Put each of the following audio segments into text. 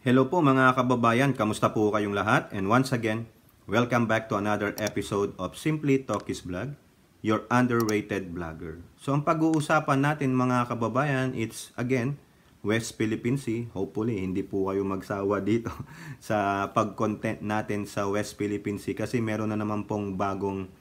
Hello po mga kababayan, kamusta po kayong lahat? And once again, welcome back to another episode of Simply Talkies Vlog, your underrated vlogger. So ang pag-uusapan natin mga kababayan, it's again, West Philippine Sea. Hopefully, hindi po kayo magsawa dito sa pag-content natin sa West Philippine Sea kasi meron na naman pong bagong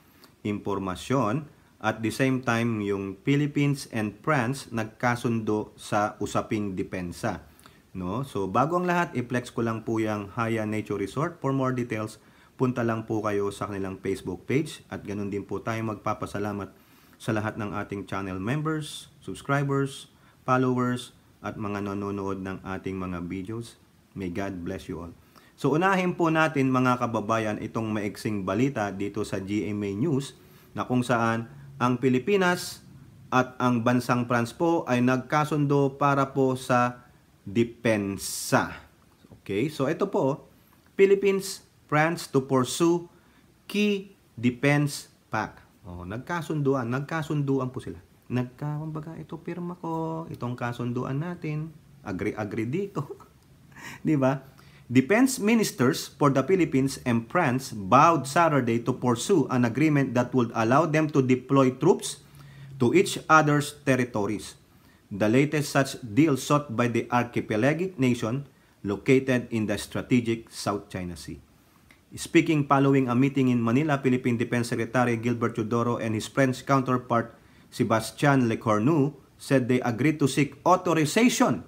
impormasyon. At the same time, yung Philippines and France nagkasundo sa usaping depensa. No? So, bago ang lahat, i-flex ko lang po yung Haya Nature Resort. For more details, punta lang po kayo sa kanilang Facebook page. At ganun din po tayo magpapasalamat sa lahat ng ating channel members, subscribers, followers, at mga nanonood ng ating mga videos. May God bless you all. So, unahin po natin mga kababayan itong maiksing balita dito sa GMA News na kung saan ang Pilipinas at ang bansang France po ay nagkasundo para po sa depensa. Okay, so ito po, Philippines, France to pursue key defense pact. Nagkasunduan po sila. Kumbaga, ito pirma ko, itong kasunduan natin, agree dito. Di ba? Defense ministers for the Philippines and France vowed Saturday to pursue an agreement that would allow them to deploy troops to each other's territories. The latest such deal sought by the archipelagic nation located in the strategic South China Sea. Speaking following a meeting in Manila, Philippine Defense Secretary Gilbert Teodoro and his French counterpart Sébastien Lecornu said they agreed to seek authorization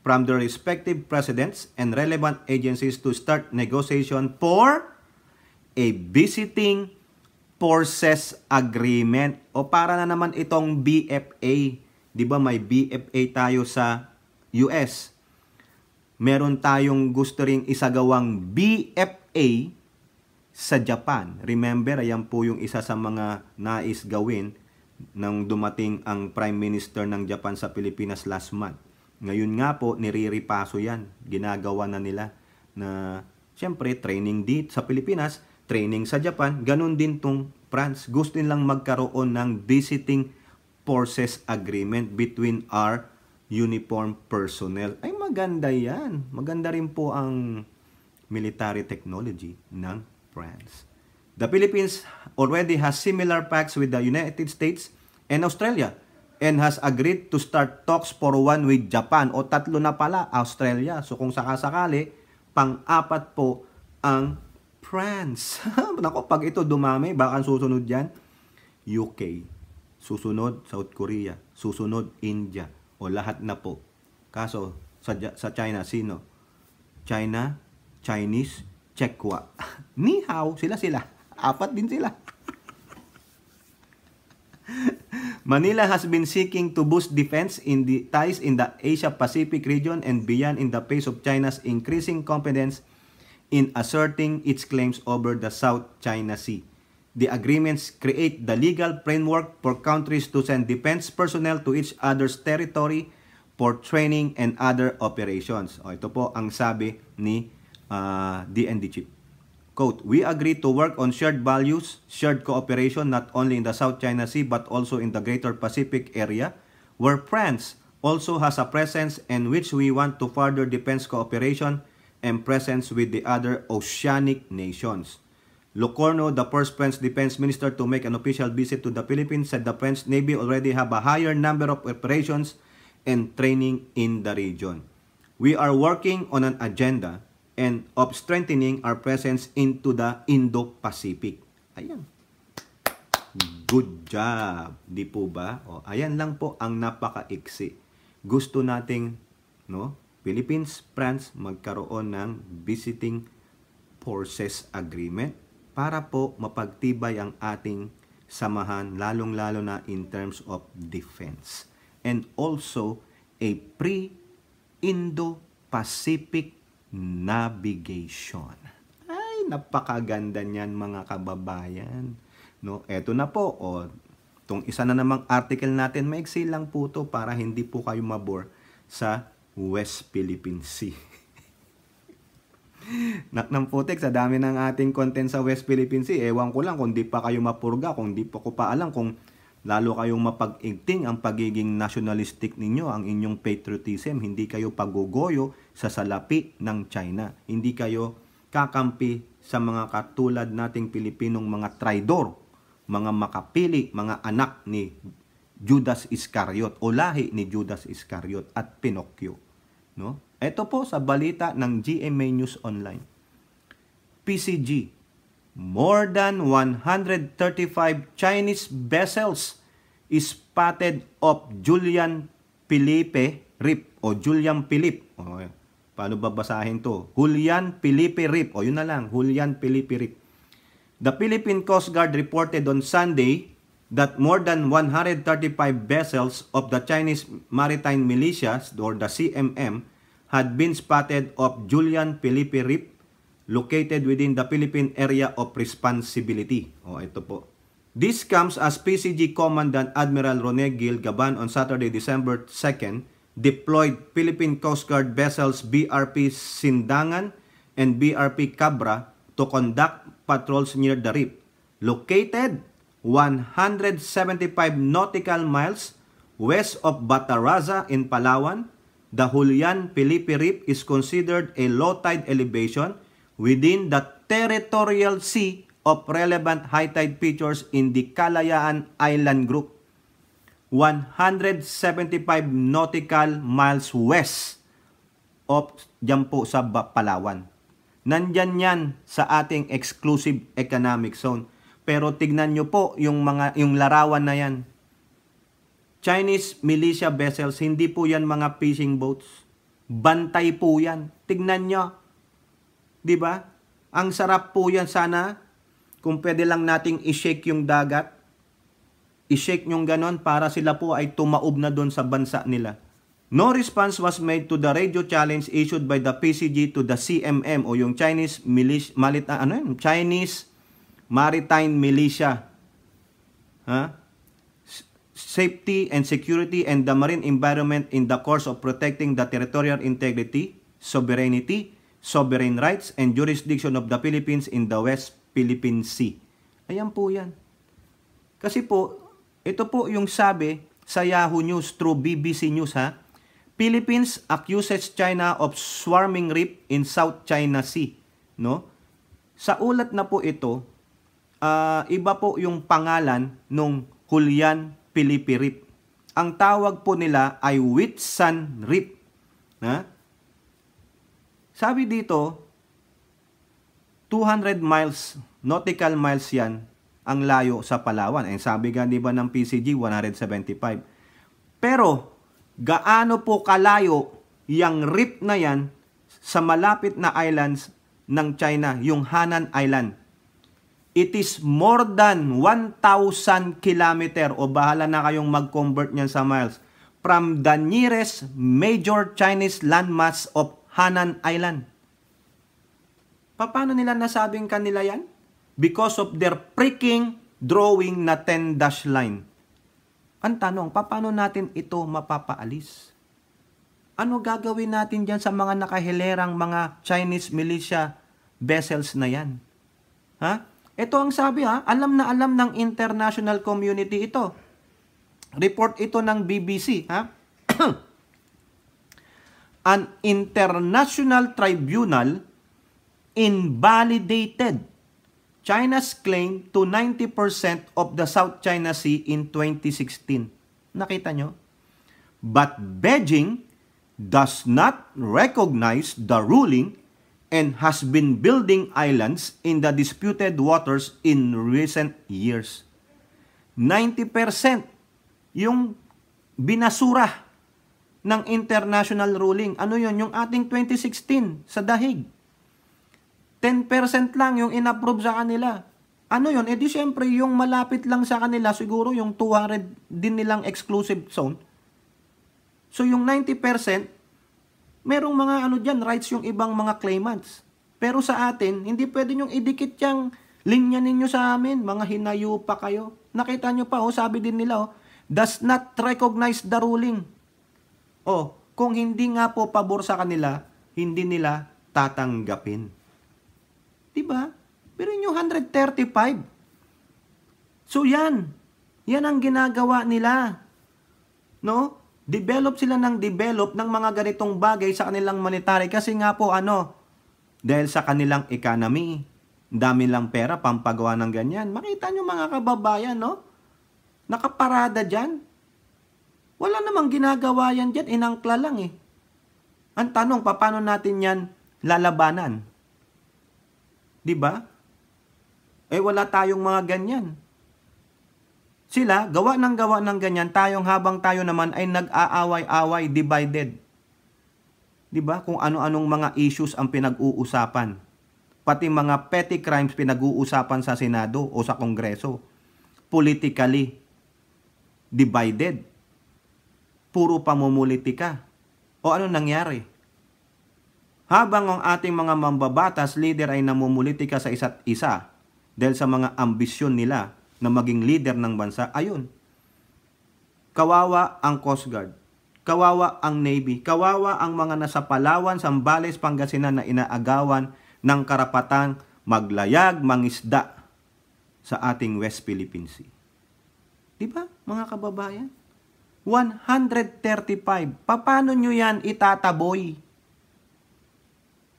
from their respective presidents and relevant agencies to start negotiation for a visiting forces agreement o para na naman itong BFA. Di ba may BFA tayo sa US? Meron tayong gusto ring isagawang BFA sa Japan. Remember, ayan po yung isa sa mga nais gawin nang dumating ang Prime Minister ng Japan sa Pilipinas last month. Ngayon nga po, niriripaso yan. Ginagawa na nila na, siyempre, training dito sa Pilipinas, training sa Japan, ganun din tong France. Gusto nilang magkaroon ng visiting forces agreement between our uniform personnel. Ay maganda yan. Maganda rin po ang military technology ng France. The Philippines already has similar pacts with the United States and Australia and has agreed to start talks for one with Japan. O tatlo na pala, Australia. So kung sakasakali, pang-apat po ang France. Nako, pag ito dumami, baka susunod yan, UK. Susunod, South Korea. Susunod, India. O lahat na po. Kaso, sa China, sino? China, Chinese, Chekwa. Ni hao, sila. Apat din sila. Manila has been seeking to boost defense in the ties in the Asia-Pacific region and beyond in the face of China's increasing confidence in asserting its claims over the South China Sea. The agreements create the legal framework for countries to send defense personnel to each other's territory for training and other operations. Ito po ang sabi ni DND Chief. Quote, we agree to work on shared values, shared cooperation not only in the South China Sea but also in the Greater Pacific area, where France also has a presence and which we want to further defense cooperation and presence with the other oceanic nations. Lecornu, the first French defense minister to make an official visit to the Philippines, said the French Navy already have a higher number of operations and training in the region. We are working on an agenda and of strengthening our presence into the Indo-Pacific. Ayan. Good job. Di po ba? Ayan lang po ang napaka-iksi. Gusto nating, Philippines, France, magkaroon ng visiting forces agreement para po mapagtibay ang ating samahan, lalong-lalo na in terms of defense. And also, a pre-Indo-Pacific navigation. Ay, napakaganda niyan mga kababayan. Eto na po, itong isa na namang article natin, maiksi lang po to para hindi po kayo mabore sa West Philippine Sea. Naknang putik, sa dami ng ating content sa West Philippine Sea. Ewan ko lang kung di pa kayo mapurga, kung di pa ko pa alam kung lalo kayong mapag-igting ang pagiging nationalistic ninyo, ang inyong patriotism. Hindi kayo pagugoyo sa salapi ng China. Hindi kayo kakampi sa mga katulad nating Pilipinong mga traidor, mga makapili, mga anak ni Judas Iscariot o lahi ni Judas Iscariot at Pinocchio. No? Ito po sa balita ng GMA News Online. PCG, more than 135 Chinese vessels spotted off Julian Felipe Reef o Julian Philip. O, paano babasahin to? Julian Felipe Reef. O yun na lang, Julian Felipe Reef. The Philippine Coast Guard reported on Sunday that more than 135 vessels of the Chinese Maritime Militia or the CMM had been spotted off Julian Felipe Reef located within the Philippine Area of Responsibility. O, ito po. This comes as PCG Commandant Admiral Rene Gil Gaban on Saturday, December 2nd, deployed Philippine Coast Guard vessels BRP Sindangan and BRP Cabra to conduct patrols near the reef. Located 175 nautical miles west of Bataraza in Palawan, the Julian Felipe Reef is considered a low tide elevation within the territorial sea of relevant high tide features in the Kalayaan Island Group. 175 nautical miles west of dyan po sa Palawan. Nandyan yan sa ating exclusive economic zone. Pero tignan nyo po yung larawan na yan. Chinese militia vessels, hindi po yan mga fishing boats. Bantay po yan. Tignan nyo. Diba? Ang sarap po yan sana kung pwede lang nating i-shake yung dagat. I-shake nyo ganon para sila po ay tumaob na doon sa bansa nila. No response was made to the radio challenge issued by the PCG to the CMM o yung Chinese Chinese Maritime Militia. Safety and security and the marine environment in the course of protecting the territorial integrity, sovereignty, sovereign rights, and jurisdiction of the Philippines in the West Philippine Sea. Ayan po yan. Kasi po, ito po yung sabi sa Yahoo News through BBC News ha. Philippines accuses China of swarming reef in South China Sea. No? Sa ulat na po ito, iba po yung pangalan nung Julian Felipe Reef. Ang tawag po nila ay Whitsun Reef. Sabi dito, 200 miles, nautical miles yan, ang layo sa Palawan. And sabi nga di ba ng PCG, 175. Pero, gaano po kalayo yung reef na yan sa malapit na islands ng China, yung Hainan Island? It is more than 1,000 kilometer o bahala na kayong mag-convert niyan sa miles from the nearest major Chinese landmass of Hainan Island. Paano nila nasabing kanila yan? Because of their freaking drawing na 10 dash line. Ang tanong, paano natin ito mapapaalis? Ano gagawin natin dyan sa mga nakahilerang mga Chinese militia vessels na yan? Ito ang sabi alam na alam ng international community ito. Report ito ng BBC. An international tribunal invalidated China's claim to 90% of the South China Sea in 2016. Nakita nyo? But Beijing does not recognize the ruling and has been building islands in the disputed waters in recent years. 90% yung binasura ng international ruling. Ano yun? Yung ating 2016 sa dahig. 10% lang yung inapprove sa kanila. Ano yun? Di syempre yung malapit lang sa kanila, siguro yung 200 din nilang exclusive zone. So yung 90%, merong mga dyan, rights yung ibang mga claimants. Pero sa atin, hindi pwede nyong idikit yung linya ninyo sa amin. Mga hinayo pa kayo. Nakita nyo pa, sabi din nila, does not recognize the ruling. Kung hindi nga po pabor sa kanila, hindi nila tatanggapin. Diba? Pero yung 135. So yan. Yan ang ginagawa nila. No? Develop sila ng mga ganitong bagay sa kanilang monetary kasi nga po dahil sa kanilang economy, dami lang pera pampagawa ng ganyan. Makita nyo mga kababayan, no? Nakaparada dyan. Wala namang ginagawa yan dyan, inangkla lang eh. Ang tanong, paano natin yan lalabanan? Diba? Wala tayong mga ganyan. Sila, gawa ng ganyan, habang tayo naman ay nag-aaway-away, divided. Diba? Kung ano-anong mga issues ang pinag-uusapan. Pati mga petty crimes pinag-uusapan sa Senado o sa Kongreso. Politically divided. Puro pamumulitika. O ano nangyari? Habang ang ating mga mambabatas, leader ay namumulitika sa isa't isa dahil sa mga ambisyon nila na maging leader ng bansa, ayun. Kawawa ang Coast Guard. Kawawa ang Navy. Kawawa ang mga nasa Palawan, Zambales, Pangasinan na inaagawan ng karapatang maglayag, mangisda sa ating West Philippine Sea. Diba, mga kababayan? 135. Paano nyo yan itataboy?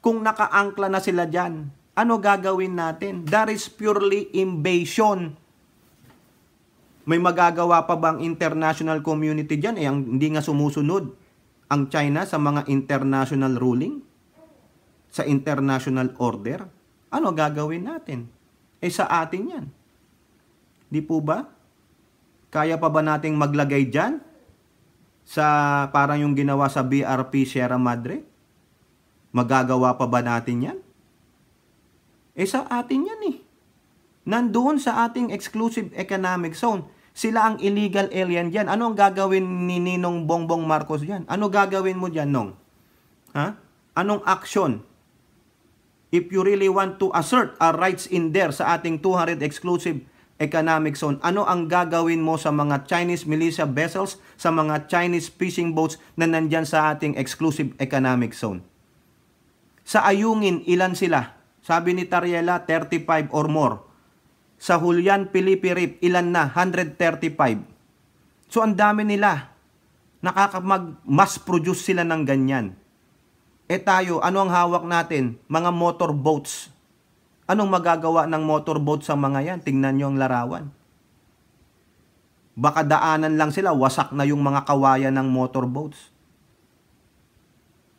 Kung nakaangkla na sila dyan, ano gagawin natin? That is purely invasion. May magagawa pa bang international community dyan? Hindi nga sumusunod ang China sa mga international ruling? Sa international order? Ano gagawin natin? Sa atin yan. Di po ba? Kaya pa ba nating maglagay dyan? Sa parang yung ginawa sa BRP Sierra Madre? Magagawa pa ba natin yan? Sa atin yan eh. Nandoon sa ating exclusive economic zone. Sila ang illegal alien dyan. Ano ang gagawin ni Ninong Bongbong Marcos dyan? Ano gagawin mo dyan, Nong? Ha? Anong action? If you really want to assert our rights in there sa ating 200 exclusive economic zone, ano ang gagawin mo sa mga Chinese militia vessels, sa mga Chinese fishing boats na nandyan sa ating exclusive economic zone? Sa Ayungin, ilan sila? Sabi ni Tariela, 35 or more. Sa Julian Felipe Rip, ilan na? 135. So, ang dami nila. Mass produce sila ng ganyan. Tayo, ano ang hawak natin? Mga motorboats. Anong magagawa ng motorboat sa mga yan? Tingnan nyo ang larawan. Baka daanan lang sila, wasak na yung mga kawayan ng motorboats.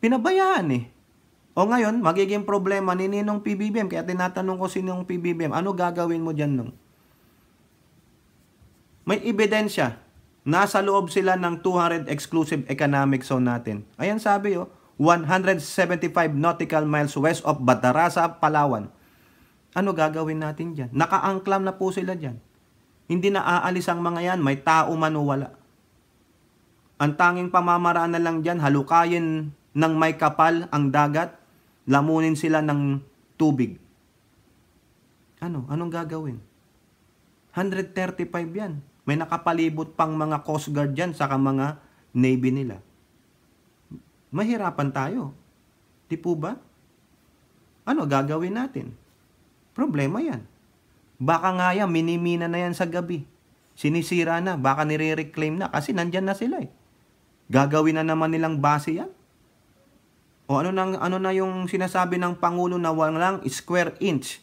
Pinabayaan eh. O ngayon, magiging problema ni Ninong PBBM. Kaya tinatanong ko sinong PBBM, ano gagawin mo dyan nung? May ebidensya. Nasa loob sila ng 200 exclusive economic zone natin. Ayan sabi 175 nautical miles west of Batarasa, Palawan. Ano gagawin natin dyan? Nakaangklam na po sila dyan. Hindi na aalis ang mga yan. May tao man o wala. Ang tanging pamamaraan na lang dyan, halukayin ng may kapal ang dagat, lamunin sila ng tubig. Anong gagawin? 135 yan. May nakapalibot pang mga Coast Guard dyan, saka mga Navy nila. Mahirapan tayo. Di po ba? Ano gagawin natin? Problema yan. Baka nga yan, minimina na yan sa gabi. Sinisira na, baka nire-reclaim na kasi nandyan na sila eh. Gagawin na naman nilang base yan. O ano na yung sinasabi ng Pangulo na walang square inch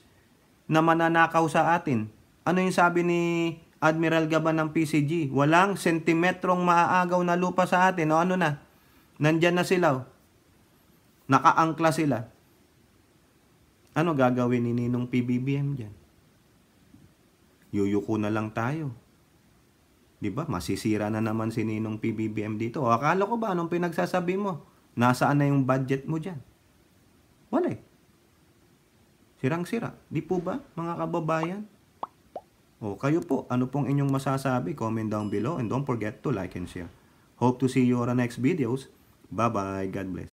na mananakaw sa atin? Ano yung sabi ni Admiral Gaban ng PCG? Walang sentimetrong maaagaw na lupa sa atin. O ano na? Nandyan na sila. Nakaangkla sila. Ano gagawin ni Ninong PBBM dyan? Yuyuko na lang tayo. Diba? Masisira na naman si Ninong PBBM dito. O akala ko ba anong pinagsasabi mo? Nasaan na yung budget mo dyan? Wala eh. Sirang-sira. Di po ba, mga kababayan? O kayo po, ano pong inyong masasabi? Comment down below and don't forget to like and share. Hope to see you on the next videos. Bye-bye. God bless.